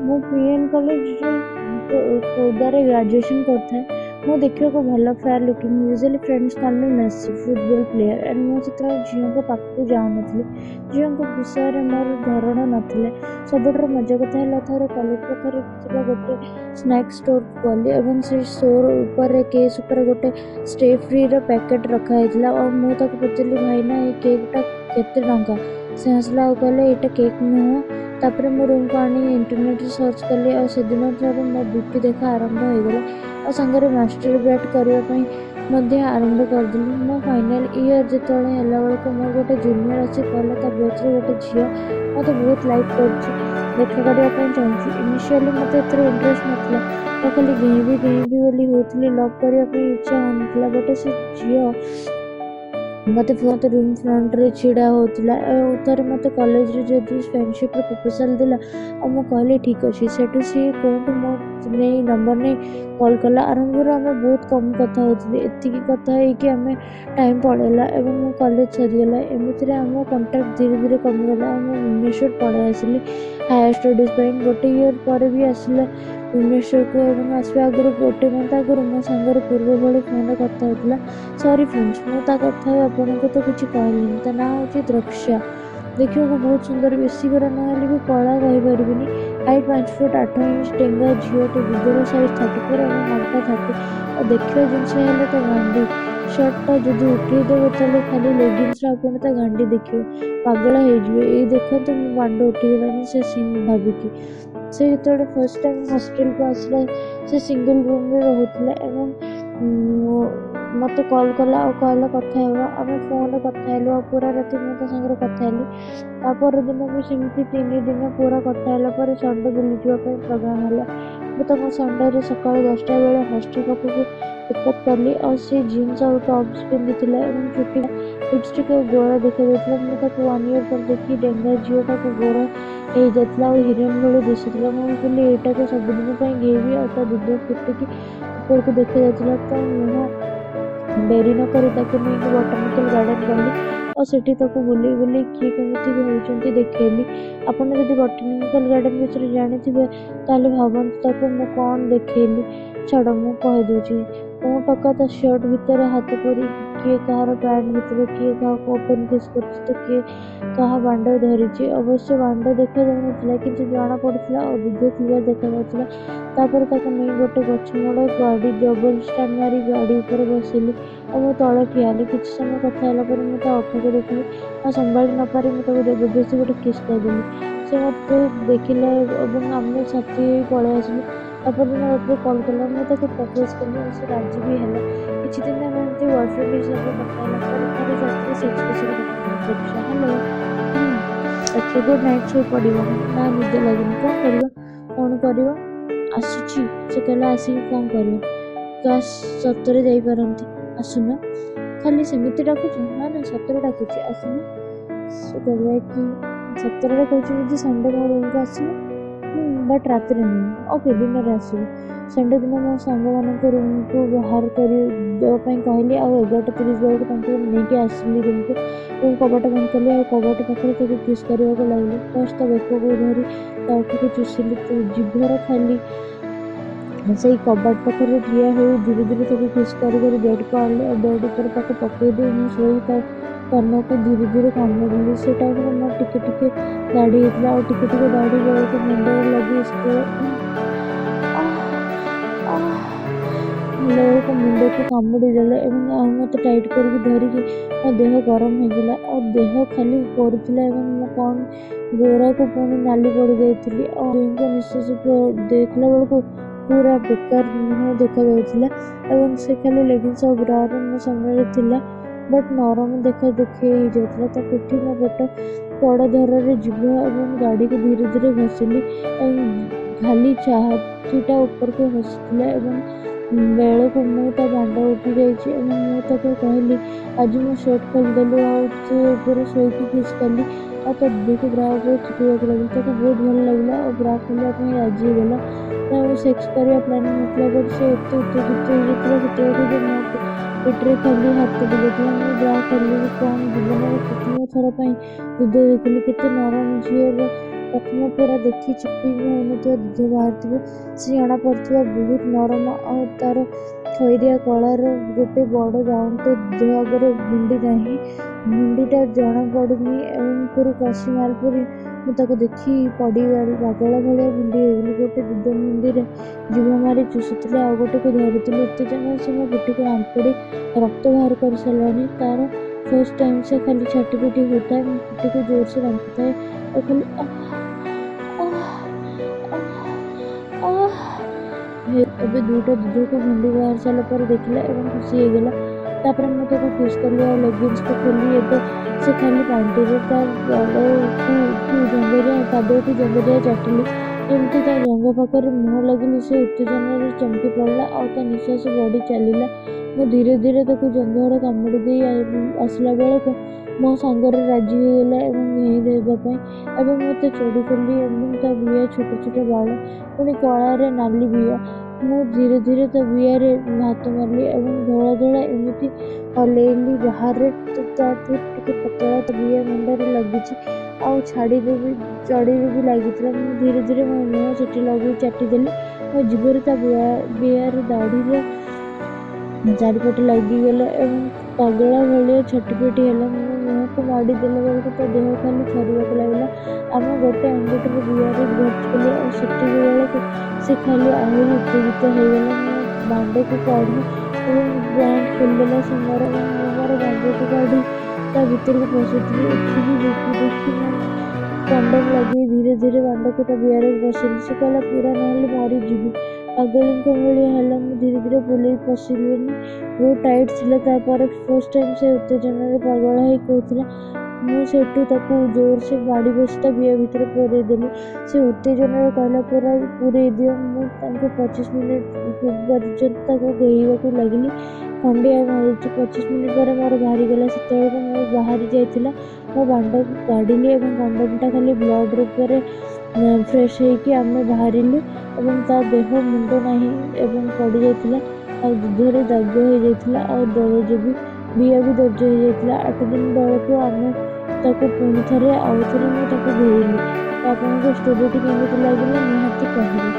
ମୁଁ ପିଏନ୍ କଲେଜରେ ଖୋର୍ଦ୍ଧାରେ ଗ୍ରାଜୁଏସନ୍ କରୁଥାଏ। ମୁଁ ଦେଖିବାକୁ ଭଲ, fair looking, usually friends call me Messi, football player. And ମୁଁ ସେତେବେଳେ ଝିଅଙ୍କ ପାଖକୁ ଯାଉନଥିଲି। ଝିଅଙ୍କ ବିଷୟରେ ମୋର ଧାରଣା ନଥିଲା। ସବୁଠାରୁ ମଜା କଥା ହେଲା, ଥରେ କଲେଜ ପାଖରେ ଥିବା ଗୋଟେ ସ୍ନାକ୍ ଷ୍ଟୋରକୁ ଗଲି ଏବଂ ସେ ଷ୍ଟୋର ଉପରେ କେସ୍ ଉପରେ ଗୋଟେ ଷ୍ଟେ ଫ୍ରିର ପ୍ୟାକେଟ୍ ରଖାହେଇଥିଲା। ଆଉ ମୁଁ ତାକୁ ପଚାରିଲି, ଭାଇନା ଏ କେକ୍ଟା କେତେ ଟଙ୍କା? ସେ ହସିଲା ଆଉ କହିଲା, ଏଇଟା କେକ୍ ନୁହଁ। ତାପରେ ମୁଁ ରୁମ୍କୁ ଆଣି ଇଣ୍ଟରନେଟ୍ରେ ସର୍ଚ୍ଚ କଲି ଆଉ ସେଦିନ ଠାରୁ ମୋ ବିପି ଦେଖା ଆରମ୍ଭ ହୋଇଗଲା। ଆଉ ସାଙ୍ଗରେ ମାଷ୍ଟରବେଟ୍ କରିବା ପାଇଁ ମଧ୍ୟ ଆରମ୍ଭ କରିଦେଲି। ମୋ ଫାଇନାଲ ଇୟର ଯେତେବେଳେ ହେଲା ବେଳକୁ ମୋର ଗୋଟେ ଜୁନିୟର ଆସି କହିଲା ତା ବ୍ୟାଚ୍ରେ ଗୋଟେ ଝିଅ ମୋତେ ବହୁତ ଲାଇକ୍ କରୁଛି, ଦେଖା କରିବା ପାଇଁ ଚାହୁଁଛି। ଇନିସିଆଲି ମୋତେ ଏଥିରେ ଇଣ୍ଟରେଷ୍ଟ ନଥିଲା। ମୁଁ ଖାଲି ଘେଇବି ବୋଲି ହଉଥିଲି, ଲଭ୍ କରିବା ପାଇଁ ଇଚ୍ଛା ହେଉନଥିଲା। ବଟ୍ ସେ ଝିଅ ମୋତେ ରୁମ୍ ଫ୍ରଣ୍ଟରେ ଛିଡ଼ା ହେଉଥିଲା ଆଉ ଥରେ ମୋତେ କଲେଜରେ ଯଦି ଫ୍ରେଣ୍ଡସିପ୍ର ପ୍ରପୋଜାଲ୍ ଦେଲା ଆଉ ମୁଁ କହିଲି ଠିକ୍ ଅଛି। ସେଠୁ ସିଏ କେଉଁଠୁ ମୋ ନମ୍ବର ନେଇ କଲ୍ କଲା। ଆରମ୍ଭରୁ ଆମେ ବହୁତ କମ୍ କଥା ହେଉଥିଲେ, ଏତିକି କଥା ହେଇକି ଆମେ ଟାଇମ୍ ପଳେଇଲା ଏବଂ ମୋ କଲେଜ ସରିଗଲା। ଏମିତିରେ ଆମ କଣ୍ଟାକ୍ଟ ଧୀରେ ଧୀରେ କମିଗଲା ଆଉ ମୁଁ ଭୁବନେଶ୍ୱର ପଳେଇ ଆସିଲି ହାୟର ଷ୍ଟଡ଼ିଜ୍ ପାଇଁ। ଗୋଟେ ଇୟର ପରେ ବି ଆସିଲା ଭୁବନେଶ୍ୱରକୁ ଏବଂ ଆସିବା ଆଗରୁ ଗୋଟେ ମନ୍ଥ ଆଗରୁ ମୋ ସାଙ୍ଗରେ ପୂର୍ବ ଭଳି ଫୋନ୍ରେ କଥା ହେଉଥିଲା। ସରି ଫ୍ରେଣ୍ଡସ୍, ମୁଁ ତା କଥା ଆପଣଙ୍କୁ ତ କିଛି କହିଲିନି। ତା ନାଁ ହେଉଛି ଦ୍ରକ୍ଷ୍ୟା। ଦେଖିବାକୁ ବହୁତ ସୁନ୍ଦର, ବେଶୀ ଗୋରା ନହେଲେ ବି କଳା କହିପାରିବିନି। ହାଇଟ୍ 5 ଫୁଟ 8 ଇଞ୍ଚ, ଡେଙ୍ଗା ଝିଅଟେ, ଗୋଡ଼ର ସାଇଜ୍ 34 ଏବଂ ଅଣ୍ଟା 30। ଆଉ ଦେଖିବା ଜିନିଷ ହେଲେ ତା ଗାଣ୍ଡି। ସର୍ଟଟା ଯଦି ଉଠେଇଦେବ ତାହେଲେ ଖାଲି ଲେଗିନ୍ସରେ ଆପଣ ତା ଗାଣ୍ଡି ଦେଖିବେ, ପାଗଳ ହେଇଯିବେ। ଏଇ ଦେଖନ୍ତୁ ମୋ ବାଣ୍ଡ ଉଠିଗଲାଣି ସେ ସିନ୍ ଭାବିକି। ସେ ଯେତେବେଳେ ଫାର୍ଷ୍ଟ ଟାଇମ୍ ହଷ୍ଟେଲକୁ ଆସିଲା ସେ ସିଙ୍ଗଲ ରୁମ୍ରେ ରହୁଥିଲା ଏବଂ ମୋତେ କଲ୍ କଲା ଆଉ କହିଲା କଥା ହେବା। ଆମେ ଫୋନ୍ରେ କଥା ହେଲୁ ଆଉ ପୁରା ରାତି ମୁଁ ତା ସାଙ୍ଗରେ କଥା ହେଲି। ତା ପରଦିନ ବି ସେମିତି 3 ଦିନ ପୁରା କଥା ହେଲା ପରେ ସଣ୍ଡେ ବୁଲିଯିବା ପାଇଁ ପ୍ରୋଗ୍ରାମ୍ ହେଲା। ମୁଁ ତାକୁ ସଣ୍ଡେରେ ସକାଳ 10ଟା ବେଳେ ହଷ୍ଟେଲ ପାଖକୁ ପିକଅପ୍ କଲି ଆଉ ସେ ଜିନ୍ସ ଆଉ ଟପ୍ସ ପିନ୍ଧିଥିଲା ଏବଂ ଚୁଟି ଲିପଷ୍ଟିକ୍ ଆଉ ଗୋରା ଦେଖାଯାଉଥିଲା। ମୁଁ ତାକୁ 1 ଇୟର ପରେ ଦେଖି ଡେଙ୍ଗା ଝିଅଟାକୁ ଗୋରା ହେଇଯାଇଥିଲା ଆଉ ହିରୋଇନ୍ ଭଳି ଦିଶୁଥିଲା। ମୁଁ ଭାବିଲି ଏଇଟା ତ ସବୁଦିନ ପାଇଁ ଘେଇବି ଆଉ ତା ଦୁଧ ଫୁଟିକି ଉପରକୁ ଦେଖାଯାଉଥିଲା। ତା ମୁହଁ ଡେରି ନ କରି ତାକୁ ନେଇକି ବଟାନିକାଲ ଗାର୍ଡେନ ଗଲି ଆଉ ସେଠି ତାକୁ ବୁଲେଇ କିଏ କେମିତି ହେଉଛନ୍ତି ଦେଖେଇଲି। ଆପଣ ଯଦି ବଟାନିକାଲ ଗାର୍ଡେନ ବିଷୟରେ ଜାଣିଥିବେ ତାହେଲେ ଭାବନ୍ତୁ ତାକୁ ମୁଁ କ'ଣ ଦେଖେଇଲି। ଛାଡ଼, ମୁଁ କହିଦେଉଛି। କୋଉ ଟୋକା ତା ସର୍ଟ ଭିତରେ ହାତ ପୁରେଇକି କିଏ କାହାର ପ୍ୟାଣ୍ଟ ଭିତରେ, କିଏ କାହାକୁ ଓପନ୍ କିସ୍ କରୁଛି ତ କିଏ କାହା ବାଣ୍ଡ ଧରିଛି। ଅବଶ୍ୟ ବାଣ୍ଡ ଦେଖାଯାଉନଥିଲା କିନ୍ତୁ ଜଣାପଡ଼ୁଥିଲା ଆଉ ଦୁଧ କ୍ଲିୟର ଦେଖାଯାଉଥିଲା। ତାପରେ ତାକୁ ନେଇ ଗୋଟେ ଗଛ ମୂଳ ଗାଡ଼ି ଡବଲ ଷ୍ଟାଣ୍ଡ ମାରି ଗାଡ଼ି ଉପରେ ବସେଇଲି ଆଉ ମୁଁ ତଳେ ଠିଆ ହେଲି। କିଛି ସମୟ କଥା ହେଲା ପରେ ମୁଁ ତା ଓଠକୁ ଦେଖିଲି ଆଉ ସମ୍ଭାଳି ନପାରି ମୁଁ ତାକୁ ଜବରଦସ୍ତି ଗୋଟେ କିସ୍ ଦେଇଦେଲି। ସେ ମୋତେ ଦେଖିଲା ଏବଂ ଆମେ ସାଥି ହେଇ ପଳେଇ ଆସିଲୁ। ତାପରଦିନ ରାତିରେ କଲ୍ କଲା, ମୁଁ ତାକୁ ପ୍ରପୋଜ କଲି ଆଉ ସେ ରାଜି ବି ହେଲା। କିଛି ଦିନ ଆମେ ଏମିତି ବୟଫ୍ରେଣ୍ଡ ହିସାବରେ କଥା ହେଲା ପରେ ଥରେ ରାତିରେ ସେକ୍ସ ବିଷୟରେ କଥା ହେଲା। ଦୀକ୍ଷା ହ୍ୟାଲୋ। ଆଚ୍ଛା, ଗୁଡ୍ ନାଇଟ୍। ଶୋଇପଡ଼ିବ ନା? ନିଦ ଲାଗୁନି? କ'ଣ କରିବା? କ'ଣ କରିବ? ଆସୁଛି। ସେ କହିଲା, ଆସିକି କ'ଣ କରିବ? କାଶ୍ ସତରେ ଯାଇପାରନ୍ତି। ଆସୁନ। ଖାଲି ସେମିତି ଡାକୁଛୁ? ନା ନା, ସତରେ ଡାକୁଛି, ଆସୁନ। ସେ କହିଲା କି ସତରେ କହୁଛୁ ଯଦି ସଣ୍ଡେ ମୋ ରୁମ୍କୁ ଆସିବ। ବଟ୍ ରାତିରେ ନୁହେଁ। ଓକେ, ଦିନରେ ଆସିବ। ସଣ୍ଡେ ଦିନ ମୋ ସାଙ୍ଗମାନଙ୍କୁ ରୁମ୍କୁ ବାହାର କରିଦେବା ପାଇଁ କହିଲି ଆଉ 11:30 ବେଳକୁ ତାଙ୍କୁ ନେଇକି ଆସିଲି ରୁମ୍କୁ ଏବଂ କବାଟ ବନ୍ଦ କଲି ଆଉ କବାଟ ପାଖରେ ତାକୁ କିସ୍ କରିବାକୁ ଲାଗିଲି। ଫାର୍ଷ୍ଟ ତା ବେକକୁ ଧରି ତା ଓଠକୁ ଚୁଷିଲି, ଜିଭର ଖାଲି ସେଇ କବାଟ ପାଖରେ ଠିଆ ହୋଇ ଧୀରେ ଧୀରେ ତାକୁ କିସ୍ କରି ବେଡ୍କୁ ଆଣିଲି ଆଉ ବେଡ୍ ଉପରେ ତାକୁ ପକେଇ ଦେଇ ମୁଁ ଶୋଇ ତା କାନକୁ ଧୀରେ ଧୀରେ କାମୁଡ଼ିଲି। ସେ ଟାଇମ୍ରେ ମୋର ଟିକେ ଟିକେ ଦାଢ଼ି ହେଇଥିଲା ଆଉ ଟିକେ ଟିକେ ଦାଢ଼ି ବେଳକୁ ମୁଣ୍ଡରେ ଲାଗି ହେଲା ବେଳକୁ ମୁଣ୍ଡକୁ କାମୁଡ଼ି ଦେଲା ଏବଂ ଆଉ ମୋତେ ଟାଇଟ୍ କରିକି ଧରିକି ମୋ ଦେହ ଗରମ ହେଇଗଲା ଆଉ ଦେହ ଖାଲି କରୁଥିଲା ଏବଂ ମୁଁ କ'ଣ ଗୋରାକୁ ପୁଣି ନାଲି ପଡ଼ିଯାଇଥିଲି ଆଉ ଦୁହିଁଙ୍କ ନିଶ୍ୱାସ ଦେଖିଲା ବେଳକୁ ପୁରା ବେକାର ମୁହଁ ଦେଖାଯାଉଥିଲା ଏବଂ ସେ ଖାଲି ଲେଗିନ୍ସ ଆଉ ବ୍ରାରେ ମୋ ସାମ୍ନାରେ ଥିଲା ବଟ୍ ନରମ ଦେଖି ହେଇଯାଉଥିଲା। ତା ପିଠି, ମୋ ପେଟ, ବଡ଼ ଧରରେ ଜିଭ ଏବଂ ଦାଢ଼ିକୁ ଧୀରେ ଧୀରେ ଘଷିଲି ଏବଂ ଖାଲି ଛାତିଟା ଉପରକୁ ଖସୁଥିଲା ଏବଂ ବେଳକୁ ମୁଁ ତା ବାଣ୍ଡ ଉଠି ଯାଇଛି ଏବଂ ମୁଁ ତାକୁ କହିଲି, ଆଜି ମୁଁ ସର୍ଟ ଖୋଲିଦେଲି ଆଉ ସେ ଉପରେ ଶୋଇକି କିସ୍ କଲି ଆଉ ତା ଦିହକୁ ବ୍ରା ଉପରେ ଚିପିବାକୁ ଲାଗିଲି। ତାକୁ ବହୁତ ଭଲ ଲାଗିଲା ଆଉ ବ୍ରା ଖୋଲିବା ପାଇଁ ରାଜି ହେଇଗଲା। ଆଉ ସେକ୍ସ କରିବା ପ୍ଲାନିଂ ନଥିଲା ବଟ୍ ସେ ଏତେ ଉତ୍ତେଜିତ ହେଇଯାଇଥିଲା ସେତେବେଳକୁ ଯେ ମୋ ପେଟରେ ଖାଲି ହାତ ବୁଲଉଥିଲା। ମୁଁ ବ୍ରା ଖୋଲିଲି କ'ଣ ଜୀବନରେ ପ୍ରଥମ ଥର ପାଇଁ ଦୁଧ ଦେଖିଲି। କେତେ ନରମ ଝିଅର ପ୍ରଥମ ପୁରା ଦେଖି ଚିପି ହେଉନଥିବା ଦୁଧ ବାହାରିଥିବ। ସେ ଜଣାପଡ଼ୁଥିବା ବହୁତ ନରମ ଆଉ ତା'ର ଖଇରିଆ କଳାର ଗୋଟେ ବଡ଼ ରାଉଣ୍ଡ ଦୁଧ ଆଗରେ ଭୁଣ୍ଡି ନାହିଁ। ଭୁଣ୍ଡିଟା ଜଣାପଡ଼ୁନି ଏବଂ ପୁରା କଷି ମାଲ ପରି। ମୁଁ ତାକୁ ଦେଖି ପଡ଼ିଗଲି। ପାଗଳ ଭଳିଆ ଭୁଣ୍ଡି ହେଇଗଲି। ଗୋଟେ ଦୁଧ ମୁଣ୍ଡିରେ ଜିଭ ମାରି ଚୁଷୁଥିଲି, ଆଉ ଗୋଟେକୁ ଧରୁଥିଲି। ଉତ୍ତେଜନାରେ ସେ ମୋ ପିଠିକୁ ଆମ୍ପୁଡ଼ି ରକ୍ତ ବାହାର କରିସାରିଲାଣି। ତା'ର ଫାର୍ଷ୍ଟ ଟାଇମ୍ ସେ ଖାଲି ଛାଟିପିଟି ହେଉଥାଏ। ମୋ ପିଠିକୁ ଜୋରସେ ରାମ୍ପୁଥାଏ ଆଉ ଖାଲି ଏବେ ଦୁଇଟା ଦୁଧକୁ ଭୁଣ୍ଡି ବାହାରି ସାରିଲା ପରେ ଦେଖିଲା ଏବଂ ଖୁସି ହେଇଗଲା। ତାପରେ ମୁଁ ତାକୁ କିସ୍ କଲି ଆଉ ଲେଗିନ୍ସକୁ ଖୋଲି ଏବେ ସେ ଖାଲି ପାଣ୍ଠିରେ ତା ପାଦକୁ ଜଙ୍ଘ ଯାଏ ଚାଟିଲି। ଯେମିତି ତା ଜଙ୍ଘ ପାଖରେ ମୁହଁ ଲାଗିଲି ସେ ଉତ୍ତେଜନାରେ ଚମକି ପଡ଼ିଲା ଆଉ ତା ନିଶ୍ୱାସ ବଢ଼ି ଚାଲିଲା। ମୁଁ ଧୀରେ ଧୀରେ ତାକୁ ଜଙ୍ଘରେ କାମୁଡ଼ି ଦେଇ ଆସିଲା ବେଳକୁ ମୋ ସାଙ୍ଗରେ ରାଜି ହୋଇଗଲା ଏବଂ ଘେଇଁ ଦେବା ପାଇଁ। ଏବେ ମୁଁ ତା ଚୁଡ଼ି ଖୋଲି ଏବଂ ତା ବିଆ ଛୋଟ ଛୋଟ ବାଳ, ପୁଣି କଳାରେ ନାଲି ବିଆ। ମୁଁ ଧୀରେ ଧୀରେ ତା ବିଆରେ ହାତ ମାରିଲି ଏବଂ ଧଳା ଧଳା ଏମିତି ହଲେଇଲି ବାହାରେ ତା'ଠୁ ଟିକେ ପତଳା ତା ବିଆ ମୁଣ୍ଡରେ ଲାଗିଛି ଆଉ ଚଡ଼ିରେ ବି ଲାଗିଥିଲା। ମୁଁ ଧୀରେ ଧୀରେ ମୋ ମୁହଁ ସେଠି ଲଗେଇ ଚାଟିଦେଲି। ମୋ ଜିଭରେ ତା ବିଆର ଦାଢ଼ିର ଚାରିପଟେ ଲାଗିଗଲା ଏବଂ ପାଗଳା ଭଳିଆ ଛାଟିପିଟି ହେଲା। ମୁଁ ମୁହଁକୁ ମାଡ଼ି ଦେଲା ବେଳକୁ ତା ଦେହ ଖାଲି ଥରିବାକୁ ଲାଗିଲା। ଆମେ ଗୋଟେ ଆଙ୍ଗୁଠିରେ ବିଆରେ ଭର୍ତ୍ତି କଲି ଆଉ ସେତିକି ବେଳକୁ ସେ ଖାଲି ଆହୁରି ଉତ୍ତେଜିତ ହେଇଗଲା। ମୋ ବାଣ୍ଡକୁ କାଢ଼ି ଏବଂ ପ୍ୟାଣ୍ଟ ଖୋଲିଦେଲା ସେ ମୋର ଏବଂ ମୁଁ ମୋର ବାଣ୍ଡକୁ କାଢ଼ି ତା ଭିତରକୁ ପଶୁଥିଲି। ଏତିକି ଦେଖି ମୁଁ କଣ୍ଡୋମ୍ ଲଗେଇ ଧୀରେ ଧୀରେ ବାଣ୍ଡକୁ ତା ବିଆରେ ପଶିଲି। ସେ କହିଲା, ପୁରା ନହେଲେ ମରିଯିବି। ପାଗଳୀଙ୍କ ଭଳିଆ ହେଲା। ମୁଁ ଧୀରେ ଧୀରେ ବୁଲେଇ ପଶିଲିନି। ବହୁତ ଟାଇଟ୍ ଥିଲା। ତାପରେ ଫାର୍ଷ୍ଟ ଟାଇମ୍ ସେ ଉତ୍ତେଜନାରେ ପାଗଳ ହେଇ କହୁଥିଲା। ମୁଁ ସେଠୁ ତାକୁ ଜୋରସେ ମାଡ଼ି ବସି ତା ବିଆ ଭିତରେ ପୂରେଇ ଦେଲି। ସେ ଉତ୍ତେଜନାରେ କହିଲା, ପୂରେଇ ଦିଅ। ମୁଁ ତାଙ୍କୁ 25 ମିନିଟ୍ ପର୍ଯ୍ୟନ୍ତ ତାକୁ ଘେଇବାକୁ ଲାଗିଲି। ଖଣ୍ଡିଆ ମାରୁଛି। 25 ମିନିଟ୍ ପରେ ମୋର ବାହାରିଗଲା। ସେତେବେଳକୁ ମୁଁ ବାହାରି ଯାଇଥିଲା। ମୋ ବାଣ୍ଡକୁ କାଢ଼ିଲି ଏବଂ କଣ୍ଡୋମ୍ଟା ଖାଲି ବ୍ଲଡ୍ ରୂପରେ ଫ୍ରେଶ୍ ହେଇକି ଆମେ ବାହାରିଲୁ ଏବଂ ତା ଦେହ ମୁଣ୍ଡ ନାହିଁ ଏବଂ ପଡ଼ିଯାଇଥିଲା ଆଉ ଦୁଧରେ ଦାଗ ହେଇଯାଇଥିଲା ଆଉ ଦରଜ ବି। ବିଆ ବି ଦରଜ ହେଇଯାଇଥିଲା। 8 ଦିନ ବେଳକୁ ଆମେ ତାକୁ ପୁଣି ଥରେ ଆଉଥରେ ମୁଁ ତାକୁ ଘେଇଲି। ତ ଆପଣଙ୍କ ଷ୍ଟୋରିଟି କେମିତି ଲାଗିଲା ନିହାତି କହିବେ।